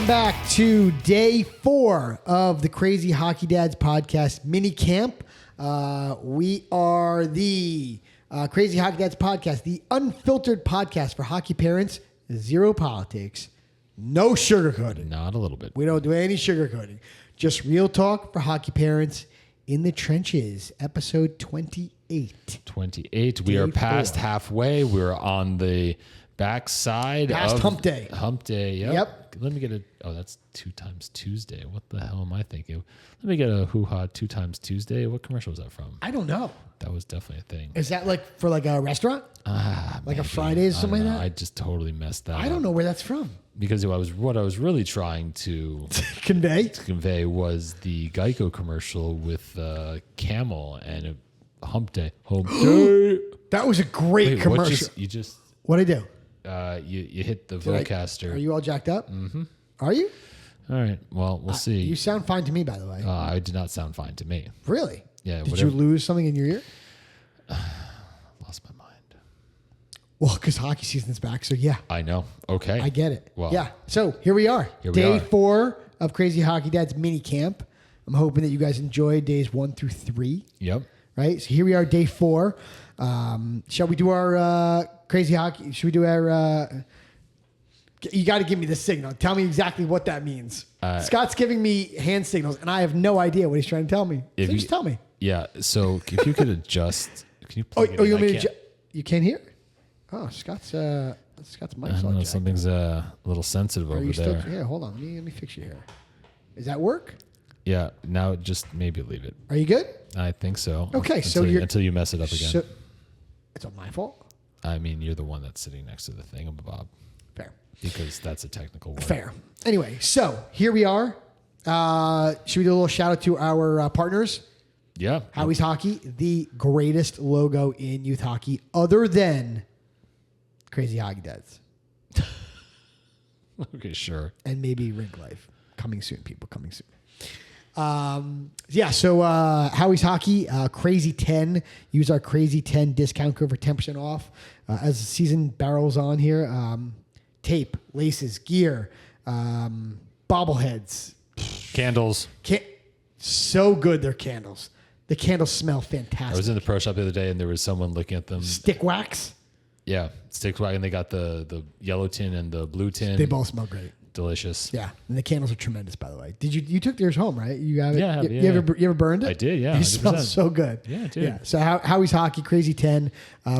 Welcome back to day 4 of the Crazy Hockey Dads podcast mini camp. We are the Crazy Hockey Dads podcast, the unfiltered podcast for hockey parents. Zero politics, no sugarcoating. Not a little bit. We don't do any sugarcoating. Just real talk for hockey parents in the trenches. Episode 28. 28. We are past halfway. We're on the backside Past of hump day. Hump day. Yep. Let me get a. Oh, that's 2 times Tuesday. What the hell am I thinking? Let me get a hoo-ha 2 times Tuesday. What commercial was that from? I don't know. That was definitely a thing. Is that like for like a restaurant? Like Maybe. a Fridays or something like that? I just totally messed that up. I don't know where that's from. Because what I was really trying to Convey was the Geico commercial with Camel and a hump day. Hump day. That was a great commercial. What'd I do? You hit the Vocaster. Are you all jacked up? Mm-hmm. Are you? All right. Well, we'll see. You sound fine to me, by the way. I did not sound fine to me. Really? Yeah. Did you lose something in your ear? Lost my mind. Well, because hockey season's back, so yeah. I know. Okay. I get it. Well, yeah. So here we are. Day 4 of Crazy Hockey Dad's mini camp. I'm hoping that you guys enjoyed days 1 through 3. Yep. Right? So here we are, day 4. Shall we do our crazy hockey? Should we do our... you got to give me the signal. Tell me exactly what that means. Scott's giving me hand signals, and I have no idea what he's trying to tell me. So just tell me. Yeah. So if you could adjust... Can you plug it in? You want me to... You can't hear? Oh, Scott's mic's I don't know. Something's a little sensitive over there. Yeah, hold on. Let me fix you here. Does that work? Yeah. Now just maybe leave it. Are you good? I think so. Okay. Until you mess it up again. It's not my fault? I mean, you're the one that's sitting next to the thingamabob. Fair. Because that's a technical word. Fair. Anyway, so here we are. Should we do a little shout out to our partners? Yeah. Howie's Hockey, the greatest logo in youth hockey other than Crazy Hockey Dads. Okay, sure. And maybe Rink Life. Coming soon, people. Coming soon. So Howie's Hockey, Crazy 10. Use our Crazy 10 discount code for 10% off. As the season barrels on here, tape, laces, gear, bobbleheads. Candles. So good, they're candles. The candles smell fantastic. I was in the pro shop the other day and there was someone looking at them. Stick wax? Yeah, stick wax. And they got the yellow tin and the blue tin. They both smell great. Delicious. Yeah, and the candles are tremendous, by the way. Did you took yours home, right? You got it? Yeah, you ever burned it? I did, yeah. It smells so good. Yeah, dude. Yeah. So Howie's Hockey, Crazy 10.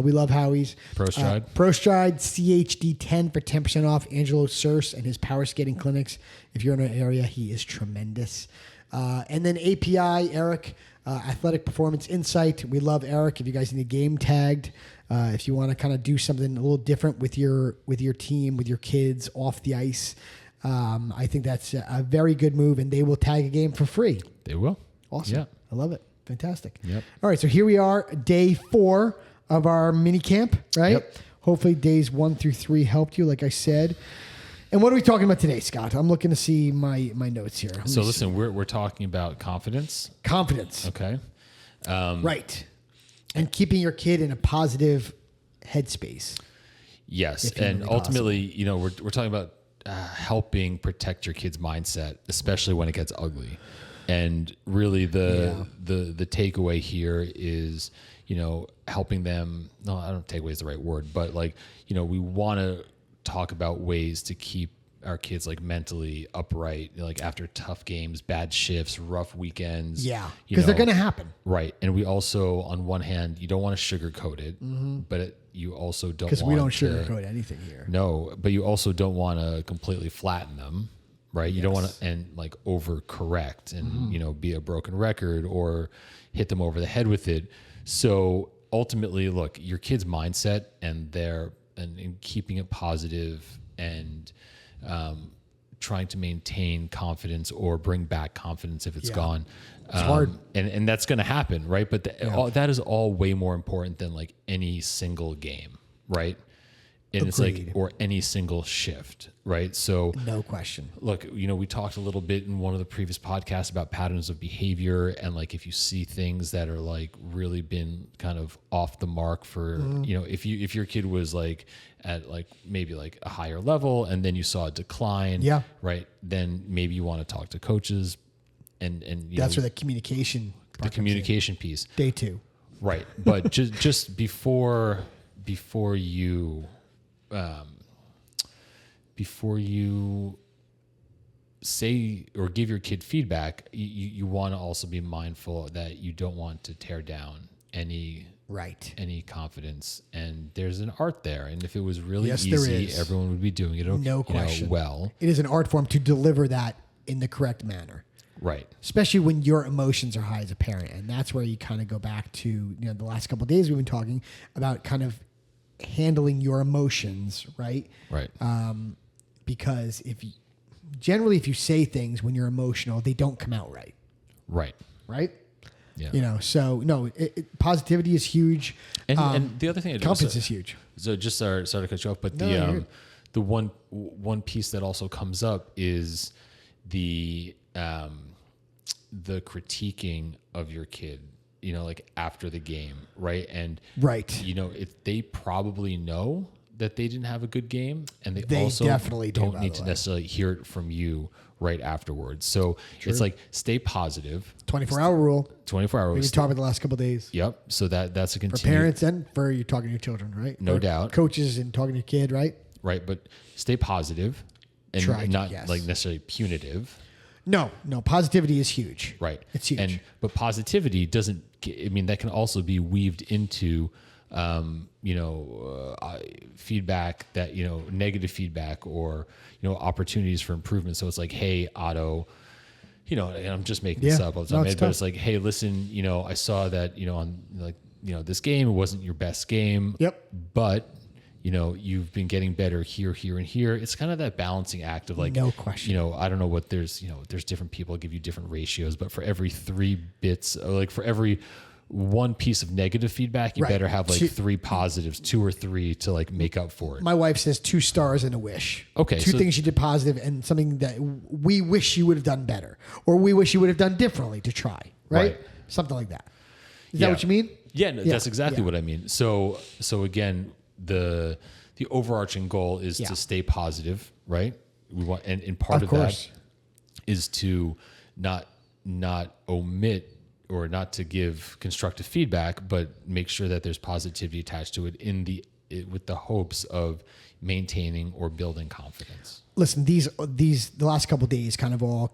We love Howie's. Pro Stride. Pro Stride, CHD 10 for 10% off. Angelo Surse and his power skating clinics. If you're in an area, he is tremendous. And then API, Eric, Athletic Performance Insight. We love Eric. If you guys need a game tagged, if you want to kind of do something a little different with your team, with your kids off the ice, I think that's a very good move, and they will tag a game for free. They will. Awesome. Yeah. I love it. Fantastic. Yep. All right, so here we are, day 4 of our mini camp, right? Yep. Hopefully days 1 through 3 helped you, like I said. And what are we talking about today, Scott? I'm looking to see my notes here. So listen, we're talking about confidence. Confidence. Okay. Right. And keeping your kid in a positive headspace. Yes. And ultimately, we're talking about helping protect your kid's mindset, especially when it gets ugly. And really the takeaway here is, helping them. No, I don't take away is the right word, but we want to talk about ways to keep our kids mentally upright, after tough games, bad shifts, rough weekends. Yeah. Because they're going to happen. Right. And we also, on one hand, you don't want to sugarcoat it, but you also don't want to. Because we don't sugarcoat anything here. No, but you also don't want to completely flatten them, right? You don't want to overcorrect and, be a broken record or hit them over the head with it. So ultimately, look, your kid's mindset and keeping it positive and trying to maintain confidence or bring back confidence if it's gone. It's hard. And that's going to happen, right? But that is all way more important than any single game, right? And it's like, or any single shift, right? So no question. Look, we talked a little bit in one of the previous podcasts about patterns of behavior, and like if you see things that are like really been kind of off the mark for, if your kid was like at like maybe like a higher level and then you saw a decline, right? Then maybe you want to talk to coaches, and that's where the communication piece. Day 2, right? But just before you say or give your kid feedback, you want to also be mindful that you don't want to tear down any confidence. And there's an art there. And if it was really easy, everyone would be doing it. No question. Well, it is an art form to deliver that in the correct manner. Right. Especially when your emotions are high as a parent. And that's where you kind of go back to, the last couple of days we've been talking about kind of handling your emotions, right? Right. Because if you say things when you're emotional, they don't come out right. Right. Right. Yeah. So no, positivity is huge. And the other thing, confidence is huge. So just sorry to cut you off, but the one piece that also comes up is the critiquing of your kid, like after the game, right? And if they probably know that they didn't have a good game, and they also definitely don't need to necessarily hear it from you right afterwards. So it's like, stay positive. 24-hour rule. 24 hours. We talked about the last couple of days. Yep. So that's a continued. For parents and for you talking to your children, right? No doubt. Coaches and talking to your kid, right? Right. But stay positive and not like necessarily punitive. No, positivity is huge. Right. It's huge. But positivity that can also be weaved into, feedback that, negative feedback or, opportunities for improvement. So it's like, hey, Otto, and I'm just making this up all the time, but it's like, hey, listen, I saw that, on like, this game, it wasn't your best game. Yep. But, you've been getting better here, here, and here. It's kind of that balancing act of like, no question. I don't know what there's different people give you different ratios, but for every 3 bits, or like for every one piece of negative feedback, you better have like 3 positives, 2 or 3 to like make up for it. My wife says 2 stars and a wish. Okay. 2 things you did positive and something that we wish you would have done better, or we wish you would have done differently to try, right? Something like that. Is that what you mean? Yeah, no, that's exactly what I mean. So again, the overarching goal is to stay positive, right? We want, and part of that is to not omit or not to give constructive feedback, but make sure that there's positivity attached to it with the hopes of maintaining or building confidence. Listen, the last couple of days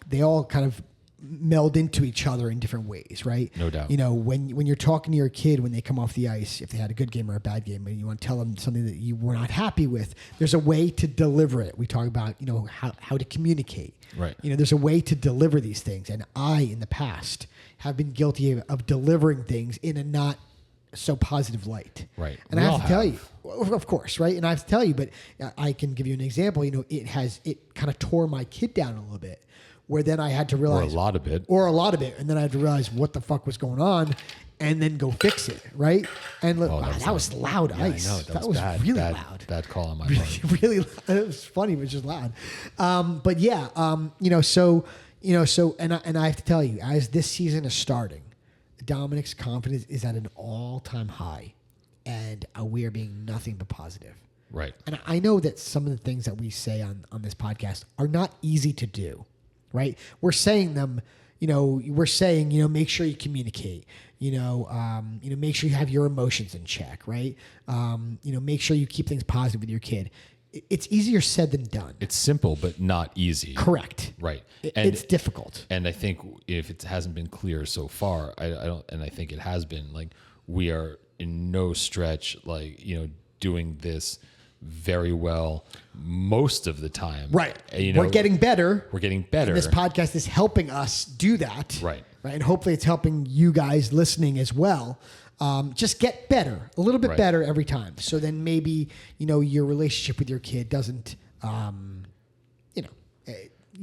they all kind of meld into each other in different ways, right? No doubt. When you're talking to your kid when they come off the ice, if they had a good game or a bad game, and you want to tell them something that you were not happy with, there's a way to deliver it. We talk about how to communicate. Right. There's a way to deliver these things, and I in the past have been guilty of delivering things in a not so positive light. Right. And I have to tell you, of course, right? And I have to tell you, but I can give you an example. It kind of tore my kid down a little bit, where then I had to realize, or a lot of it, and then I had to realize what the fuck was going on, and then go fix it, right? And look, that was loud ice. I know, that was bad, really loud. Bad call on my part. Really loud. It was funny, but just loud. But yeah, and I have to tell you, as this season is starting, Dominic's confidence is at an all-time high, and we are being nothing but positive. Right. And I know that some of the things that we say on this podcast are not easy to do. Right. We're saying them, make sure you communicate, make sure you have your emotions in check. Right. Make sure you keep things positive with your kid. It's easier said than done. It's simple, but not easy. Correct. Right. It's difficult. And I think if it hasn't been clear so far, I think it has been, like, we are in no stretch, like, doing this very well most of the time. Right. We're getting better. And this podcast is helping us do that. Right. And hopefully it's helping you guys listening as well. Just get better, a little bit better every time. So then maybe, your relationship with your kid doesn't, you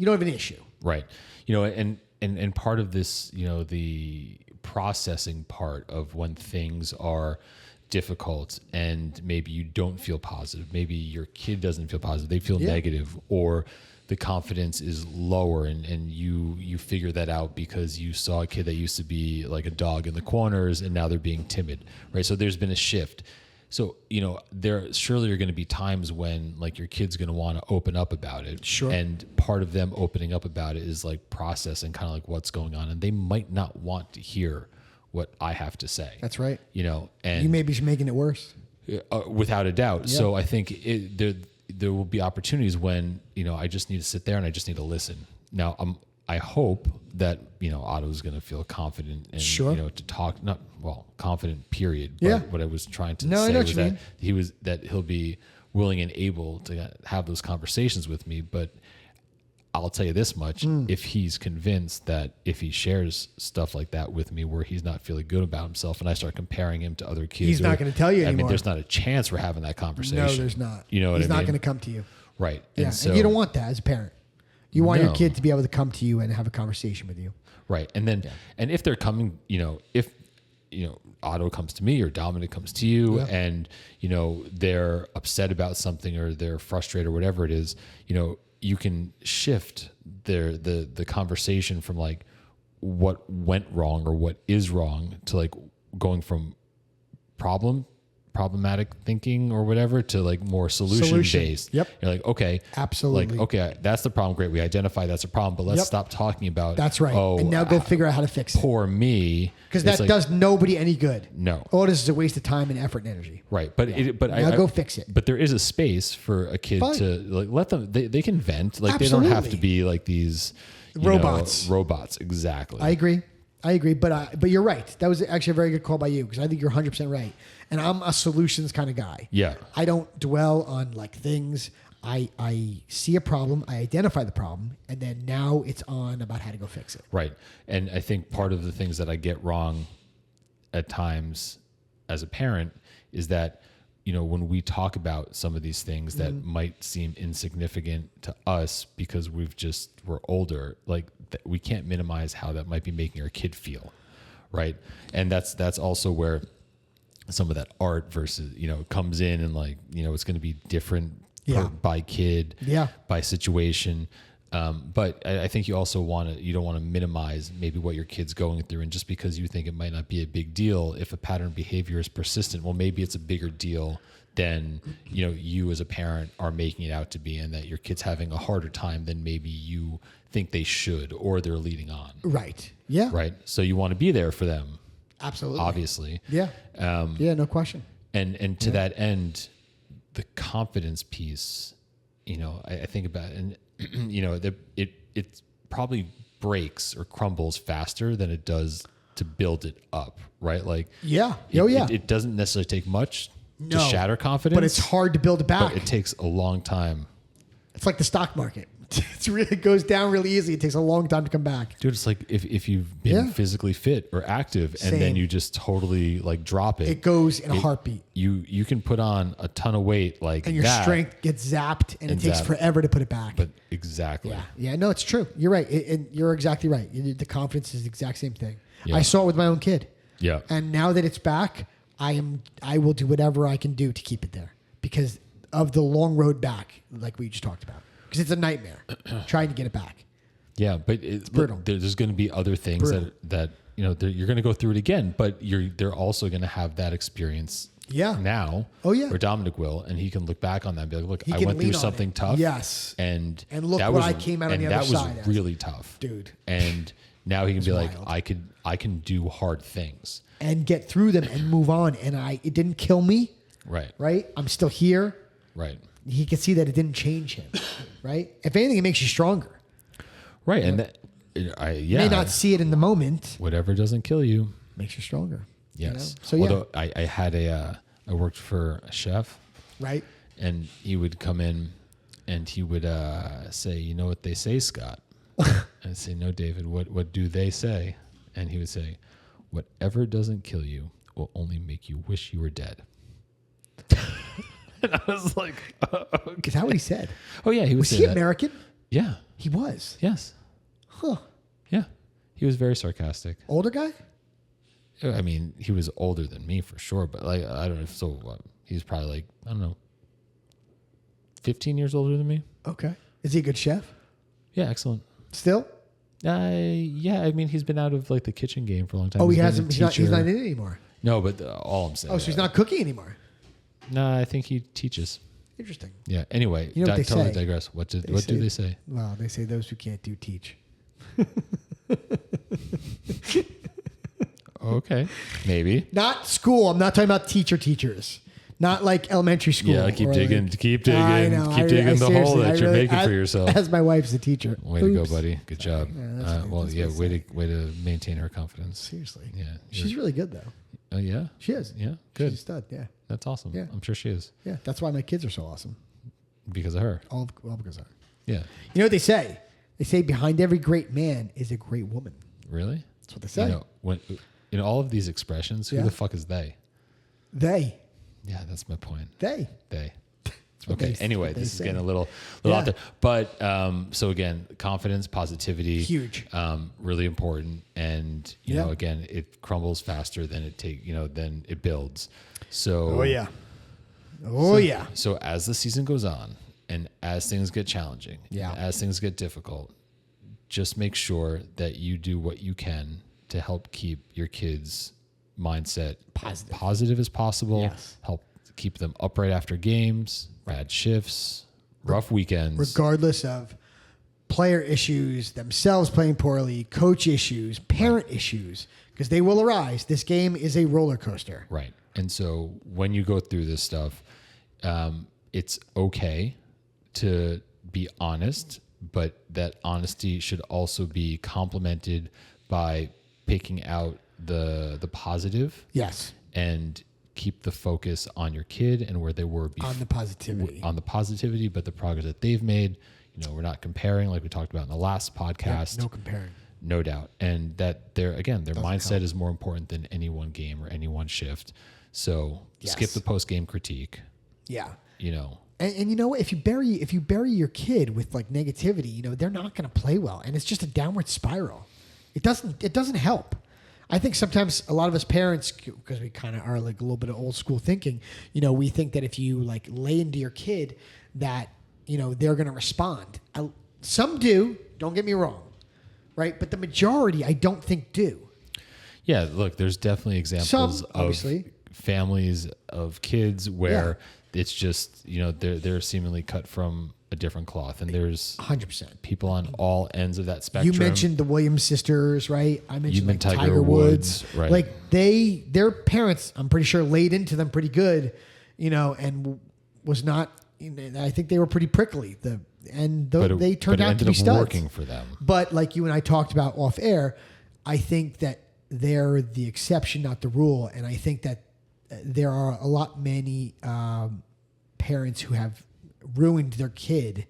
don't have an issue. Right. And part of this, the processing part of when things are difficult and maybe you don't feel positive, maybe your kid doesn't feel positive, they feel negative, or the confidence is lower, and you figure that out because you saw a kid that used to be like a dog in the corners and now they're being timid, right? So there's been a shift. So, there surely are going to be times when like your kid's going to want to open up about it. Sure. And part of them opening up about it is like processing kind of like what's going on. And they might not want to hear what I have to say. That's right. And you may be making it worse. Without a doubt. Yeah. So I think there will be opportunities when, I just need to sit there and I just need to listen. Now, I hope that, Otto's going to feel confident and, to talk, confident, period. But what I was trying to say was that he'll be willing and able to have those conversations with me. But I'll tell you this much, if he's convinced that if he shares stuff like that with me where he's not feeling good about himself and I start comparing him to other kids. He's not going to tell you anymore. There's not a chance we're having that conversation. No, there's not. You know what he's I mean? He's not going to come to you. Right. Yeah. And you don't want that as a parent. You want your kid to be able to come to you and have a conversation with you. Right. And then, and if they're coming, if Otto comes to me or Dominic comes to you and, they're upset about something or they're frustrated or whatever it is, you can shift the conversation from like what went wrong or what is wrong to like going from problematic thinking or whatever to like more solution based. Yep. You're like, okay, absolutely. Like, okay, that's the problem. Great. We identify that's a problem, but let's stop talking about, that's right. And now go figure out how to fix it. Poor me. Because that does nobody any good. No. All this is a waste of time and effort and energy. Right. But now go fix it. But there is a space for a kid to like, let them, they can vent. Like Absolutely. They don't have to be like these robots. Robots. Exactly. I agree. But you're right. That was actually a very good call by you because I think you're 100% right. And I'm a solutions kind of guy. Yeah. I don't dwell on like things. I see a problem, I identify the problem, and then now it's on about how to go fix it. Right. And I think part of the things that I get wrong at times as a parent is that, when we talk about some of these things that might seem insignificant to us because we're older, like we can't minimize how that might be making our kid feel. Right. And that's also where some of that art versus, comes in and like, it's going to be different by kid, by situation. But I think you also you don't want to minimize maybe what your kid's going through. And just because you think it might not be a big deal, if a pattern of behavior is persistent, well, maybe it's a bigger deal than, you as a parent are making it out to be, and that your kid's having a harder time than maybe you think they should, or they're leading on. Right. Yeah. Right. So you want to be there for them. Absolutely. Obviously. Yeah. No question. And to that end, the confidence piece, I think about it, and it probably breaks or crumbles faster than it does to build it up, right? Like, it doesn't necessarily take much to shatter confidence, but it's hard to build it back. But it takes a long time. It's like the stock market. It goes down really easy. It takes a long time to come back. Dude, it's like if you've been physically fit or active and then you just totally like drop it. It goes in a heartbeat. You can put on a ton of weight like that. And your strength gets zapped and it takes forever to put it back. But exactly. Yeah, no, it's true. You're right. And you're exactly right. The confidence is the exact same thing. Yeah. I saw it with my own kid. Yeah. And now that it's back, I will do whatever I can do to keep it there because of the long road back, like we just talked about. Because it's a nightmare trying to get it back. Yeah, but it's brutal. There's going to be other things that you're going to go through it again, but they're also going to have that experience now. Oh yeah, or Dominic will, and he can look back on that and be like, "Look, I went through something tough. Yes, and look what I came out on the other side. That was really tough, dude. And now he can be like, I can do hard things and get through them and move on. And it didn't kill me. Right. I'm still here. Right. He can see that it didn't change him, right? If anything, it makes you stronger. Right. And you may not see it in the moment. Whatever doesn't kill you makes you stronger. Yes. So although I had I worked for a chef. Right. And he would come in and he would say, "You know what they say, Scott?" I'd say, "No, David, what do they say?" And he would say, "Whatever doesn't kill you will only make you wish you were dead." And I was like, okay. Is that what he said? Oh, yeah. Was he American? Yeah. He was? Yes. Huh. Yeah. He was very sarcastic. Older guy? I mean, he was older than me for sure, but like, I don't know. So what? He's probably like, I don't know, 15 years older than me. Okay. Is he a good chef? Yeah, excellent. Still? Yeah. I mean, he's been out of like the kitchen game for a long time. Oh, he hasn't. He's not in it anymore. No, but all I'm saying. Oh, so he's not cooking anymore. No, I think he teaches. Interesting. Yeah. Anyway, You know what they totally say? digress. What do they say? Well, they say those who can't do teach. Okay, maybe. Not school. I'm not talking about teachers. Not like elementary school. Yeah, keep digging I know, keep digging the hole that you're making for yourself. As my wife's a teacher. Way to go, buddy. Good job. Yeah, way to maintain her confidence. Seriously. Yeah, she's really good though. Oh yeah, she is. Yeah, good. She's a stud. Yeah, that's awesome. Yeah, I'm sure she is. Yeah, that's why my kids are so awesome. Because of her. All because of her. Yeah. You know what they say? They say behind every great man is a great woman. Really? That's what they say. You know, when in all of these expressions, who the fuck is they? They. Yeah, that's my point. They. Okay. Anyway, this is getting a little out there. But so again, confidence, positivity, huge, really important. And you know, again, it crumbles faster than than it builds. So So as the season goes on, and as things get challenging, as things get difficult, just make sure that you do what you can to help keep your kids' mindset positive as possible. Yes. Help keep them upright after games, bad shifts, rough weekends. Regardless of player issues, themselves playing poorly, coach issues, parent issues, because they will arise. This game is a roller coaster. Right. And so when you go through this stuff, it's okay to be honest, but that honesty should also be complemented by picking out the positive. Yes. And keep the focus on your kid and where they were before. On the positivity. But the progress that they've made. You know, we're not comparing like we talked about in the last podcast. No comparing. No doubt. And that their mindset is more important than any one game or any one shift. So skip the post-game critique. Yeah. You know. And you know what? If you bury your kid with like negativity, you know, they're not going to play well. And it's just a downward spiral. It doesn't help. I think sometimes a lot of us parents, because we kind of are like a little bit of old school thinking, you know, we think that if you like lay into your kid that, you know, they're going to respond. Some do, don't get me wrong, right? But the majority I don't think do. Yeah, look, there's definitely examples of families of kids where it's just, you know, they're seemingly cut from a different cloth, and there's 100% people on all ends of that spectrum. You mentioned the Williams sisters, right? I mentioned like Tiger Woods, right? Like their parents, I'm pretty sure, laid into them pretty good, you know, and was not. You know, I think they were pretty prickly. They turned out to be studs. Working for them. But like you and I talked about off air, I think that they're the exception, not the rule, and I think that there are many parents who have ruined their kid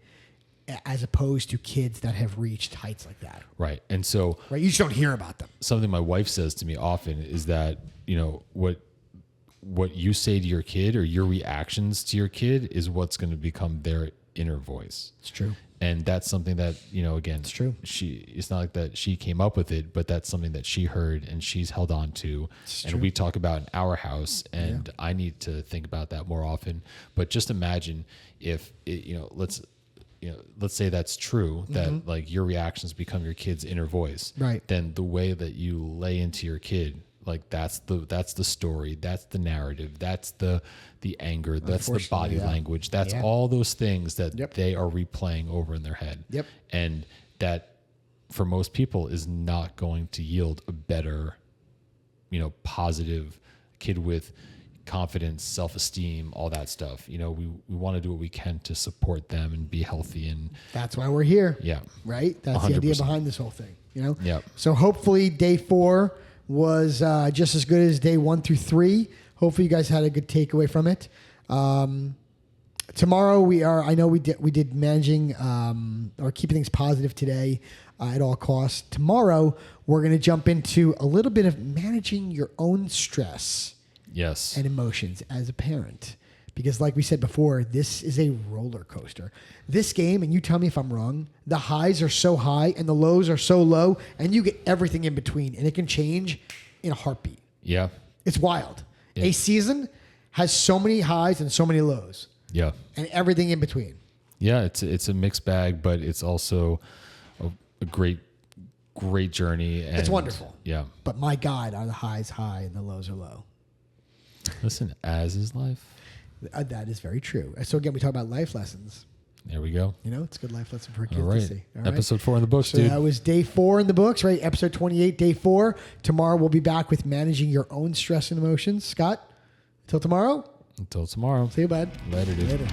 as opposed to kids that have reached heights like that. Right. And so you just don't hear about them. Something my wife says to me often is that, you know, what you say to your kid or your reactions to your kid is what's going to become their inner voice. It's true. And that's something that, you know, again, it's true. It's not like that she came up with it, but that's something that she heard and she's held on to. And we talk about in our house, and I need to think about that more often. But just imagine if it, let's say that's true, that like your reactions become your kid's inner voice. Right. Then the way that you lay into your kid, like that's the story, that's the narrative, that's the anger, that's the body language, that's all those things that they are replaying over in their head. Yep. And that for most people is not going to yield a better, you know, positive kid with confidence, self-esteem, all that stuff. You know, we want to do what we can to support them and be healthy, and that's why we're here. Yeah. Right? That's 100%. The idea behind this whole thing, you know? Yeah. So hopefully day 4 was just as good as day 1 through 3. Hopefully you guys had a good takeaway from it. Tomorrow I know we did managing or keeping things positive today at all costs. Tomorrow we're going to jump into a little bit of managing your own stress. Yes. And emotions as a parent. Because like we said before, this is a roller coaster. This game, and you tell me if I'm wrong, the highs are so high and the lows are so low, and you get everything in between, and it can change in a heartbeat. Yeah. It's wild. A season has so many highs and so many lows. Yeah. And everything in between. Yeah, it's a mixed bag, but it's also a great journey. And it's wonderful. Yeah. But my God, are the highs high and the lows are low. Listen, as is life. That is very true. So again, we talk about life lessons. There we go. You know, it's a good life lesson for a kid All right. to see. All right. Episode 4 in the books, So dude. that was day 4 in the books, right? Episode 28, day 4. Tomorrow we'll be back with managing your own stress and emotions. Scott, till tomorrow. Until tomorrow. See you, bud. Later, dude. Later.